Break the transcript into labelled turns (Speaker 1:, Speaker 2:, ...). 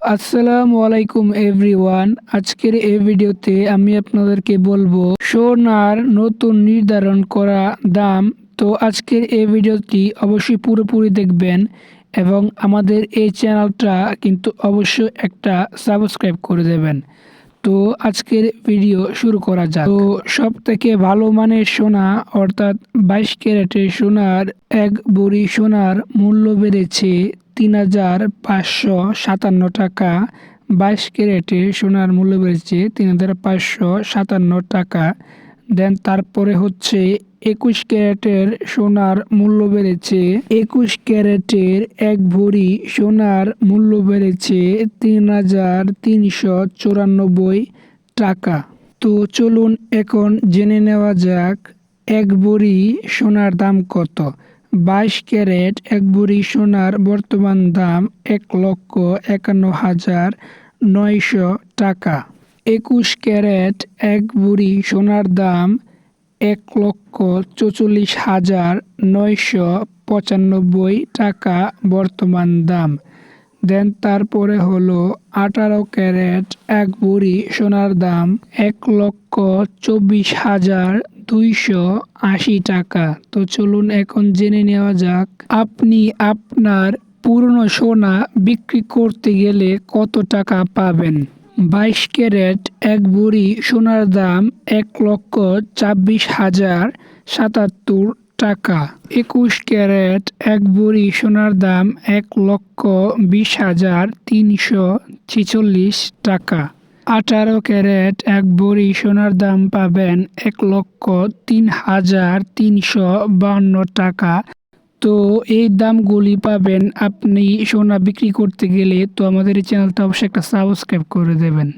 Speaker 1: আসসালামু আলাইকুম এভরিওয়ান। আজকের এই ভিডিওতে আমি আপনাদেরকে বলবো সোনার নতুন নির্ধারণ করা দাম। তো আজকের এই ভিডিওটি অবশ্যই পুরোপুরি দেখবেন এবং আমাদের এই চ্যানেলটা কিন্তু অবশ্যই একটা সাবস্ক্রাইব করে দেবেন। তো আজকের ভিডিও শুরু করা যাক। তো সব থেকে ভালো মানের সোনা অর্থাৎ 22 ক্যারেটের সোনার এক ভরি সোনার মূল্য বেড়েছে ৩,৫৫৭ টাকা। 22 ক্যারেটের সোনার মূল্য বেড়েছে ৩,৫৫৭ টাকা। দেন তারপরে হচ্ছে 21 ক্যারেটের সোনার মূল্য বেড়েছে 21 ক্যারেটের এক ভরি সোনার মূল্য বেড়েছে ৩,৩৯৪ টাকা। তো চলুন এখন জেনে নেওয়া যাক এক ভরি সোনার দাম কত। 22 ক্যারেট এক ভরি সোনার বর্তমান দাম ১,৫১,৯০০ টাকা। 21 ক্যারেট এক ভরি সোনার দাম ১,৪৪,৯৯৫ টাকা বর্তমান দাম। দেন তারপরে হলো 18 ক্যারেট এক ভরি সোনার দাম ১,২৪,২৮০ টাকা। তো চলুন এখন জেনে নেওয়া যাক আপনি আপনার পুরনো সোনা বিক্রি করতে গেলে কত টাকা পাবেন। 22 ক্যারেট এক ভরি সোনার দাম ১,২৪,০৭৭ টাকা। 21 ক্যারেট এক ভরি সোনার দাম ১,২০,৩৪৬ টাকা। 18 ক্যারেট এক ভরি সোনার দাম পাবেন ১,০৩,৩৫২ টাকা। তো এই দামগুলি পাবেন আপনি সোনা বিক্রি করতে গেলে। তো আমাদের এই চ্যানেলটা অবশ্যই একটা সাবস্ক্রাইব করে দেবেন।